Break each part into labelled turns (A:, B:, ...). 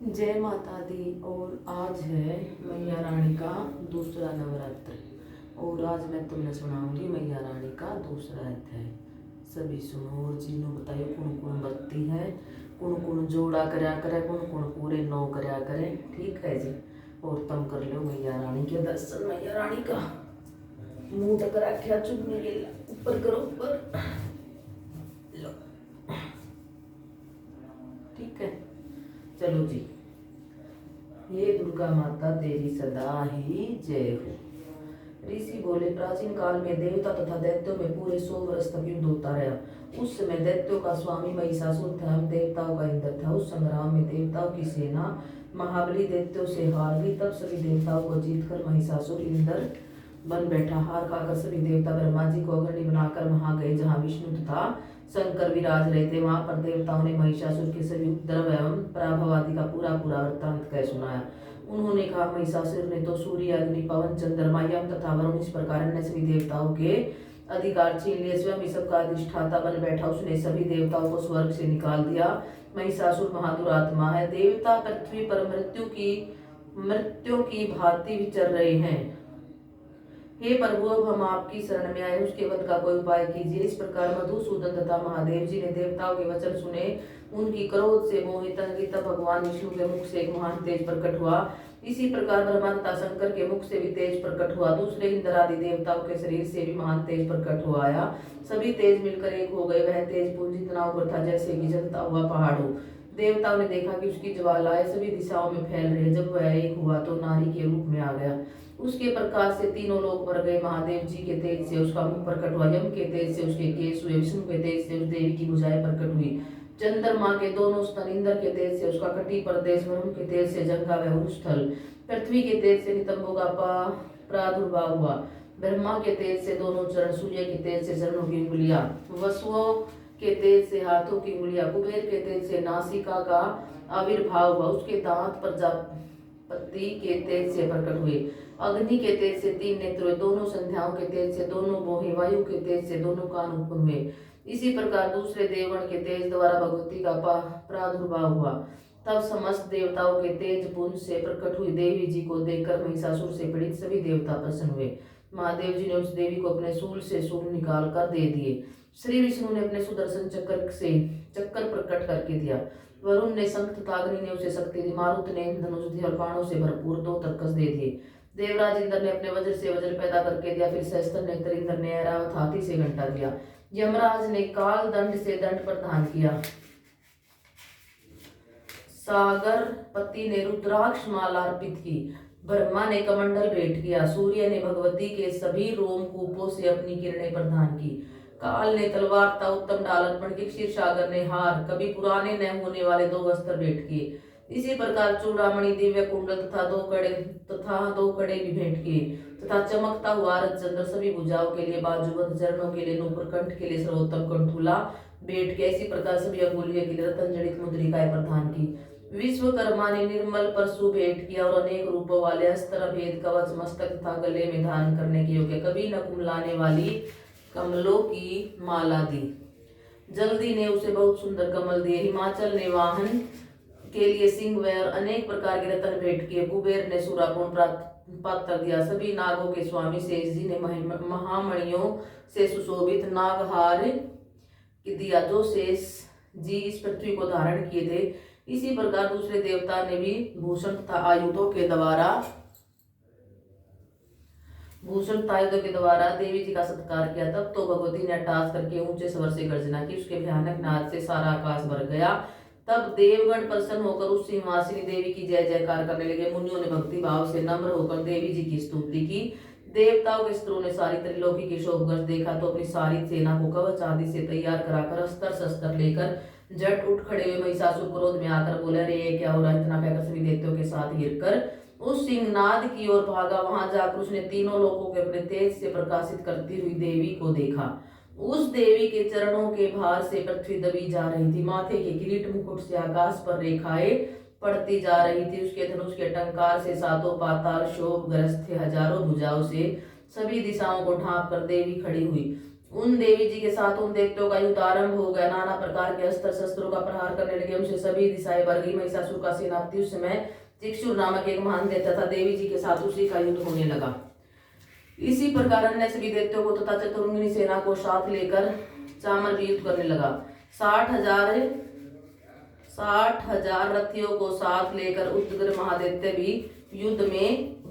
A: जय माता दी। और आज है मैया रानी का दूसरा नवरात्र और आज मैं तुम्हें सुनाऊंगी मैया रानी का दूसरा अध्याय। सभी सुनो और जिन्हों बताइए कौन कौन बत्ती है, कौन कौन जोड़ा करया करे, कौन कौन पूरे 9 करया करे। ठीक है जी। और तुम कर लो मैया रानी के दर्शन। मैया रानी का मुंह तक रखा चुभने के ऊपर करो, ऊपर लो। ठीक है, चलो जी। ये दुर्गा माता तेरी सदा ही जय हो। ऋषि बोले, प्राचीन काल में देवता तथा दैत्यों में पूरे 100 वर्ष तक युद्ध होता रहा। उस समय दैत्यों का स्वामी महिषासुर था, देवताओं का इंद्र था। उस संग्राम में देवताओं की सेना महाबली दैत्यों से हार गई। तब सभी देवताओं को जीतकर महिषासुर इंद्र बन बैठा। हार खाकर सभी देवता ब्रह्मा जी को अग्रणी बनाकर वहां गए जहां विष्णु तथा शंकर विराज रहे थे। वहां पर देवताओं ने महिषासुर के सभी उपद्रव एवं पराभव आदि का पूरा वृत्तांत कह सुनाया। उन्होंने कहा, महिषासुर ने तो सूर्य, अग्नि, पवन, चंद्रमा, यम तथा वरुण इस प्रकार अन्य सभी देवताओं के अधिकार छीन लिए। स्वयं इस सबका अधिष्ठाता बन बैठा। उसने सभी देवताओं को स्वर्ग से निकाल दिया। महिषासुर महादुरात्मा है। देवता पृथ्वी पर मृत्यु की भांति विचर रहे हैं। हे प्रभु, अब हम आपकी शरण में आए, उसके वध का कोई उपाय कीजिए। इस प्रकार मधुसूदन तथा महादेव जी ने देवताओं के वचन सुने। उनकी क्रोध से मोहित तब भगवान विष्णु के मुख से एक महान तेज प्रकट हुआ। इसी प्रकार ब्रह्मा तथा शंकर के मुख से भी तेज प्रकट हुआ। दूसरे इंद्र आदि देवताओं के शरीर से भी महान तेज प्रकट हो आया। सभी तेज मिलकर एक हो गए। वह तेज पुंज इतना उग्र था जैसे कि जलता हुआ पहाड़ हो। देवताओं ने देखा कि उसकी ज्वालाएं सभी दिशाओं में फैल रही। जब वह एक हुआ तो नारी के रूप में आ गया। उसके प्रकाश से तीनों लोग मर गए। महादेव जी के तेज से उसका मुख प्रकट हुआ। यम के तेज से उसके केश हुए। विष्णु के तेज से उस देवी की भुजाएं प्रकट हुई। चंद्रमा के दोनों स्तन, इंद्र के तेज से उसका कटी प्रदेश, वरुण के तेज से जंगा व स्थल, पृथ्वी के तेज से नितंबों का प्रादुर्भाव हुआ। ब्रह्मा के तेज से दोनों चरण, सूर्य के तेज से चरणों की उंगलियां, वसुओं के तेज से हाथों की उंगलियां, कुबेर के तेज से नासिका का आविर्भाव हुआ। उसके दांत प्रजापति के तेज से प्रकट हुए। अग्नि के तेज से 3 नेत्र हुए। दोनों संध्याओं के तेज से दोनों भौहें, वायु के तेज से दोनों कान उत्पन्न हुए। इसी प्रकार दूसरे देवगण के तेज द्वारा भगवती का प्रादुर्भाव हुआ। तब समस्त देवताओं के तेज पुंज से प्रकट हुई देवी जी को देखकर महिषासुर से पीड़ित सभी देवता प्रसन्न हुए। महादेव जी ने उस देवी को अपने शूल से शूल निकाल कर दे दिए। श्री विष्णु ने अपने सुदर्शन चक्र से चक्कर प्रकट करके दिया। वरुण ने शंख तथा अग्नि ने उसे शक्ति दी। मारुत ने धनुष दी और बाणों से भरपूर 2 तरकस दे दिए। देवराज इंद्र ने अपने वज्र से वज्र पैदा करके दिया। फिर सहस्त्र नेत्र इंद्र ने ऐरावत हाथी से घंटा दिया। यमराज ने काल दंड से दंड प्रदान किया। सागर पति ने रुद्राक्ष माला अर्पित की। ब्रह्मा ने कमंडल भेंट किया। सूर्य ने भगवती के सभी रोमकूपों से अपनी किरणें प्रदान की। काल ने तलवार तथा उत्तम ढाल अर्पण की। क्षीर सागर ने हार, कभी पुराने न होने वाले 2 वस्त्र भेंट किए। इसी प्रकार चूड़ामणि, दिव्य कुंडल तथा 2 कड़े भी भेंट किए तथा चमकता हुआ रजचंद्र, सभी भुजाओं के लिए बाजूबंद, चरणों के लिए नूपुर, कंठ के लिए सर्वोत्तम कंठूला भेंट किया। इसी प्रकार सभी अंगुलियों के लिए रतन जड़ित मुद्रिकाएं प्रदान की। विश्वकर्मा ने निर्मल परशु भेंट किया और अनेक रूपों वाले अस्त्र, भेद, कवच, मस्तक तथा गले में धारण करने के योग्य कभी न कुमलाने वाली कमलों की माला दी। जल्दी ने उसे बहुत सुंदर कमल दिए। हिमाचल ने वाहन के लिए सिंह व अनेक प्रकार के रत्न भेंट किए। कुबेर ने सुरापूर्ण पात्र दिया। सभी नागों के स्वामी शेष जी ने महामणियों से सुशोभित नागहार दिया जो शेष जी इस पृथ्वी को धारण किए थे। इसी प्रकार दूसरे देवता ने भी भूषण तथा आयुधों के द्वारा देवी जी का सत्कार किया। तब तो भगवती ने अट्टहास करके ऊंचे स्वर से गर्जना की। उसके भयानक नाद से सारा आकाश भर गया। तब देवगण प्रसन्न होकर उस सिंहासिनी देवी की जय जयकार करने लगे। मुनियों ने भक्ति भाव से नम्र होकर देवी जी की स्तुति की। देवताओं के स्त्रों ने सारी त्रिलोकी की शोभगढ़ देखा तो अपनी सारी सेना को कवच आदि से तैयार कराकर अस्त्र शस्त्र लेकर झट उठ खड़े हुए। महिषासुर क्रोध में आकर बोले, अरे ये क्या हो रहा है? इतना कहकर सभी देवताओं के साथ गिरकर उस सिंहनाद की ओर भागा। वहां जाकर उसने तीनों लोगों के अपने तेज से प्रकाशित करती हुई देवी को देखा। उस देवी के चरणों के भार से पृथ्वी दबी जा रही थी। माथे के किरीट मुकुट से आकाश पर रेखाएं पड़ती जा रही थी। उसके धनुष के टंकार से 7 पाताल शोभग्रस्त थे। हजारों भुजाओं से सभी दिशाओं को ढांप कर देवी खड़ी हुई। उन देवी जी के साथ उन दैत्यों का युद्ध आरंभ हो गया। नाना प्रकार के अस्त्र शस्त्रों का प्रहार करने लगे, उनसे सभी दिशाएं भर गई। महिषासुर का सेनापति उस समय चिक्षुर नामक एक महान दैत्य था। देवी जी के साथ उसी का युद्ध होने लगा। इसी प्रकार अन्य सभी दैत्यों को तथा चतुर्मुखी सेना को साथ लेकर चामर भी युद्ध करने लगा। 60,000 रथियों को साथ लेकर उग्र महादैत्य भी युद्ध में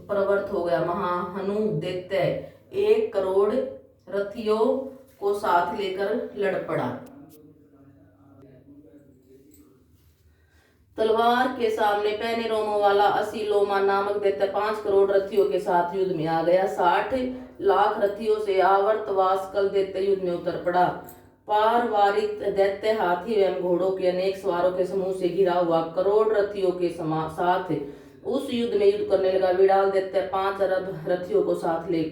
A: प्रवृत्त हो गया। महाहनु दैत्य 1 करोड़ रथियों को साथ लेकर लड़ पड़ा। तलवार के सामने पैने रोमों वाला असीलोमा नामक दैत्य 5 करोड़ रथियों के साथ युद्ध में आ गया। 60 लाख रथियों से आवर्त वास्कल दैत्य युद्ध में उतर पड़ा। पारवारिक दैत्य हाथी एवं घोड़ों के अनेक सवारों के समूह से घिरा हुआ करोड़ रथियों के साथ उस युद्ध में युद्ध करने लगा। विडाल दैत्य 5 अरब रथियों को साथ ले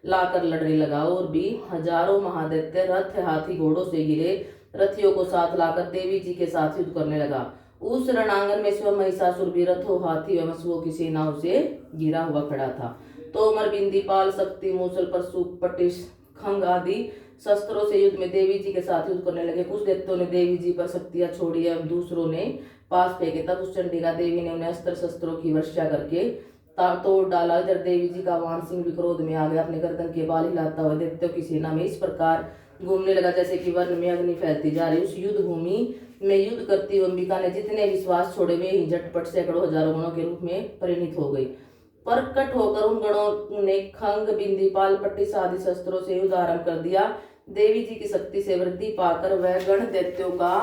A: लाकर लड़ने लगा। और भी हजारों महादैत्य रथ हाथी घोड़ों से घिरे रथियों को साथ लाकर देवी जी के साथ युद्ध करने लगा। उस रणांगन में स्वयं महिषासुर भी रथों हाथी एवं अश्वों की सेनाओं से घिरा हुआ खड़ा था। तोमर बिंदी पाल शक्ति मूसल परशु पटिश खंग आदि शस्त्रों से युद्ध में देवी जी के साथ युद्ध करने लगे। कुछ दैत्यों ने देवी जी पर शक्तियां छोड़ी एवं दूसरों ने पास फेंके। तब उस चंडिका देवी ने उन्हें अस्त्र शस्त्रों की वर्षा करके तोड़ डाला। इधर देवी जी का वाहन सिंह भी क्रोध में आ गया, अपने गर्दन के बाल हिलाता हुआ दैत्यों की सेना में इस प्रकार घूमने लगा जैसे कि वन में अग्नि फैलती जा रही। उस युद्ध भूमि में युद्ध करती हुई अंबिका ने जितने विश्वास छोड़े वे ही झटपट सैकड़ों हजारों गणों के रूप में परिणित हो गई। प्रकट होकर उन गणों ने खंग बिंदी पाल पट्टिस आदि शस्त्रों से युद्ध आरंभ कर दिया। देवी जी की शक्ति से वृद्धि पाकर वह गण दैत्यों का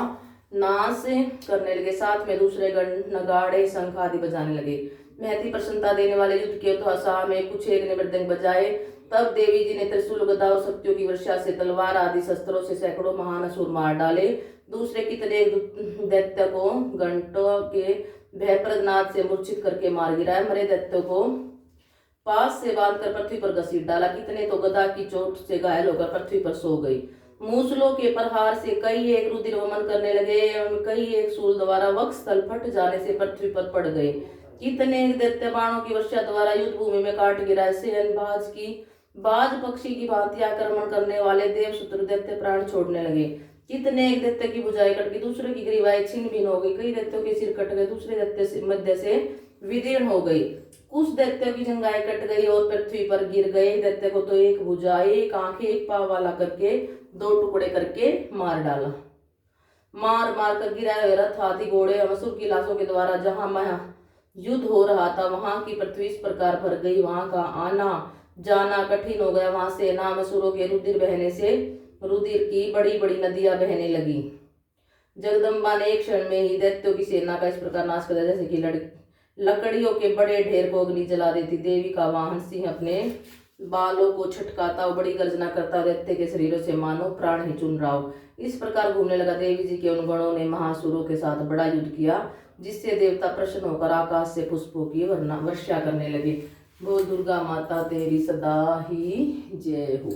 A: नाश करने लगे। साथ में दूसरे गण नगाड़े शंख आदि बजाने लगे। महती प्रसन्नता देने वाले युद्ध के उत्साह में कुछ एक ने मृदंग बजाए। तब देवी जी ने त्रिशूल गदा और शक्तियों की वर्षा से तलवार आदि शस्त्रों से सैकड़ों महान असुर मार डाले। दूसरे कितने दैत्य को घंटों के भयप्रद नाद से मूर्छित करके मार गिराया। मरे दैत्यों को पास से बांधकर पृथ्वी पर घसीट डाला। कितने तो गदा की चोट से घायल होकर पृथ्वी पर सो गई। मूसलों के प्रहार से कई एक रुधिर वमन करने लगे एवं कई एक शूल द्वारा वक्ष स्थल फट जाने से पृथ्वी पर पड़ गए। कितने दैत्य बाणों की वर्षा द्वारा युद्ध भूमि में काट गिराए। बाज पक्षी की भांति आक्रमण करने वाले देवशत्रु दैत्य प्राण छोड़ने लगे। कितने एक दैत्य की भुजाएं कट गई, दूसरे की ग्रीवाएं छिन्न भिन्न हो गई। कई दैत्यों के सिर कट गए, दूसरे दैत्य मध्य से विदीर्ण हो गई। कुछ दैत्यों की जंघाएं कट गई और पृथ्वी पर गिर गए। दैत्य को तो एक भुजा, एक आंख, एक पाव वाला करके 2 टुकड़े करके मार डाला। मार मार कर गिराए हुए रथ हाथी घोड़े असुर की लाशों के द्वारा जहां युद्ध हो रहा था वहां की पृथ्वी इस प्रकार भर गई, वहां का आना जाना कठिन हो गया। वहां से नाम असुरों के रुधिर बहने से रुधिर की बड़ी बड़ी नदियां बहने लगी। जगदम्बा ने एक क्षण में ही दैत्यों की सेना का इस प्रकार नाश कर दिया जैसे कि लकड़ियों के बड़े ढेर को अग्नि जला देती। देवी का वाहन सिंह अपने बालों को छटकाता और बड़ी गर्जना करता दैत्य के शरीरों से मानो प्राण ही चुन रहा हो। इस प्रकार घूमने लगा। देवी जी के उन गणों ने महासुरों के साथ बड़ा युद्ध किया जिससे देवता प्रसन्न होकर आकाश से पुष्पों की वर्षा करने लगे। बोल दुर्गा माता तेरी सदा ही जय हो।